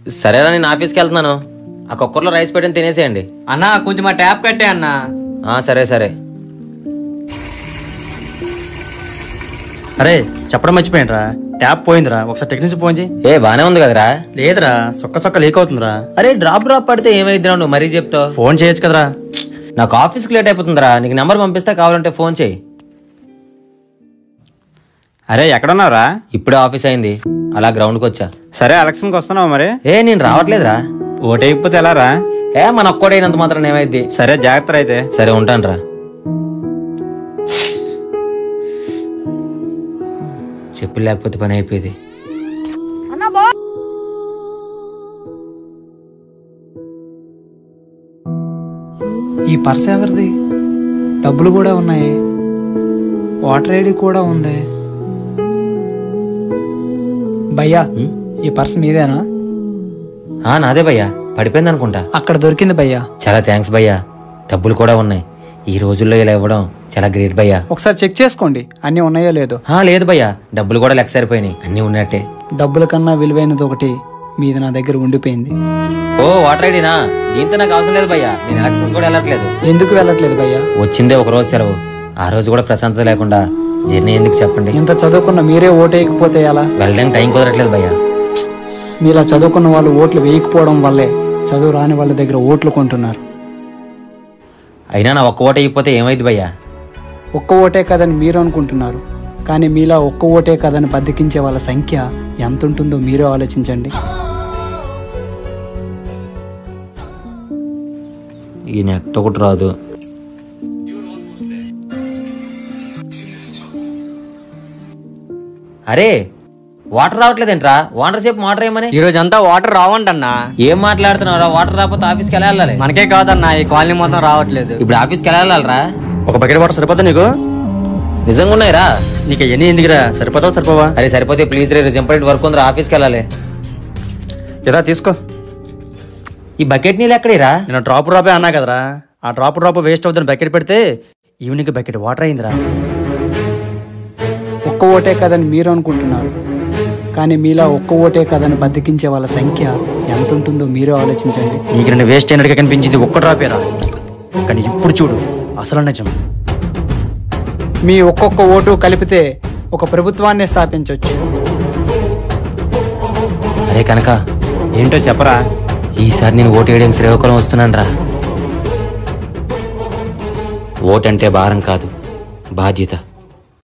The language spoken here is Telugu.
సరేరా, నేను ఆఫీస్కి వెళ్తున్నాను. ఆ కుక్కర్లో రైస్ పెట్టిన తినేసేయండి. అన్నా కొంచెం ఆ ట్యాప్ కట్టే అన్నా. సరే సరే. అరే చెప్పడం మర్చిపోయినరా, ట్యాప్ పోయిందిరా, ఒకసారి టెక్నీషియన్ ఫోన్ చేయి. బానే ఉంది కదరా? లేదురా, సొక్క లీక్ అవుతుందిరా. అరే డ్రాప్ పడితే ఏమైద్దిరా, నువ్వు మరీ చెప్తావు. ఫోన్ చేయొచ్చు కదరా. నాకు ఆఫీస్కి లేట్ అయిపోతుందిరా, నీకు నెంబర్ పంపిస్తా, కావాలంటే ఫోన్ చేయి. అరే ఎక్కడున్నావురా? ఇప్పుడే ఆఫీస్ అయింది, అలా గ్రౌండ్కి వచ్చా. సరే ఎలక్షన్కి వస్తున్నావు మరి? నేను రావట్లేదురా. ఓటైపోతే ఎలా రా? మన ఒక్కడైనంత మాత్రం ఏమైద్ది. సరే జాగ్రత్త అయితే. సరే ఉంటాను రా. చెప్పు లేకపోతే పని అయిపోయింది. ఈ పర్స్ ఎవరిది? డబ్బులు కూడా ఉన్నాయి, వాటర్ ఐడి కూడా ఉంది. భయ్యా ఈ పర్స్ మీదేనా? నాదే భయ్యా, పడిపోయింది అనుకుంటా. అక్కడ దొరికింది భయ్యా. చాలా థ్యాంక్స్ భయ్యా. డబ్బులు కూడా ఉన్నాయి. ఈ రోజుల్లో ఇలా ఇవ్వడం చాలా గ్రేట్ భయ్యా. ఒకసారి చెక్ చేసుకోండి అన్ని ఉన్నాయో లేదో. లేదు భయ్యా, డబ్బులు కూడా లెక్క సరిపోయినాయి, అన్ని ఉన్నట్టే. డబ్బుల కన్నా విలువైనది ఒకటి మీది నా దగ్గర ఉండిపోయింది. వాటర్ ఐడినా? దీంతో నాకు అవసరం లేదు భయ్యా, నేను ఎలక్షన్స్ కూడా వెళ్ళట్లేదు. ఎందుకు వెళ్ళట్లేదు భయ్యా? వచ్చిందే ఒక రోజు సెలవు, ఆ రోజు కూడా ప్రశాంతత లేకుండా జర్నీ ఎందుకు చెప్పండి. ఇంత చదువుకున్న మీరే ఓటు వేయకపోతే ఎలా? వెళ్ళడానికి టైం కుదరట్లేదు భయ్యా. మీలా చదువుకున్న వాళ్ళు ఓట్లు వేయకపోవడం వల్లే చదువు రాని వాళ్ళ దగ్గర ఓట్లు కొంటున్నారు. అయినా నా ఒక్క ఓటు అయిపోతే ఏమైంది భయ్యా? ఒక్క ఓటే కదని మీరు అనుకుంటున్నారు, కానీ మీలా ఒక్క ఓటే కదని బద్దకించే వాళ్ళ సంఖ్య ఎంత ఉంటుందో మీరే ఆలోచించండి. ఈ నెట్ ఒకటి రాదు. అరే వాటర్ రావట్లేదేంట్రా? వాటర్ సేపు వాటర్ ఏమని? ఈ రోజు అంతా వాటర్ రావంటన్నా. ఏం మాట్లాడుతున్నారా? వాటర్ రాకపోతే ఆఫీస్కి ఎలా వెళ్ళాలి? మనకే కాదన్నా, ఈ కాలనీ మొత్తం రావట్లేదు. ఇప్పుడు ఆఫీస్కి ఎలా వెళ్ళాలరా? ఒక బకెట్ వాటర్ సరిపోతా నీకు? నిజంగా ఉన్నాయిరా? నీకు ఎన్ని ఎందుకురా? సరిపోతావు సరిపోవా? అరే సరిపోతే ప్లీజ్ రే, ఇంపార్టెంట్ వర్క్ ఉందిరా, ఆఫీస్కి వెళ్ళాలి. ఇదా తీసుకో. ఈ బకెట్ నీళ్ళు ఎక్కడేరా? నేను డ్రాప్ అన్నా కదరా, ఆ డ్రాప్ వేస్ట్ అవుతుంది. బకెట్ పెడితే ఈవినింగ్ బకెట్ వాటర్ అయిందిరా. ఒక్క ఓటే కదని మీరు అనుకుంటున్నారు, కానీ మీలా ఒక్క ఓటే కదని బద్దకించే వాళ్ళ సంఖ్య ఎంత ఉంటుందో మీరే ఆలోచించండి. నీకు నేను వేస్ట్ అయినట్టుగా కనిపించింది ఒక్క డ్రాపేరా, కానీ ఇప్పుడు చూడు అసలు నిజం. మీ ఒక్కొక్క ఓటు కలిపితే ఒక ప్రభుత్వాన్ని స్థాపించవచ్చు. అరే కనుక ఏంటో చెప్పరా? ఈసారి నేను ఓటు వేయడానికి శ్రీకాకుళం వస్తున్నాను రా. ఓటంటే భారం కాదు, బాధ్యత.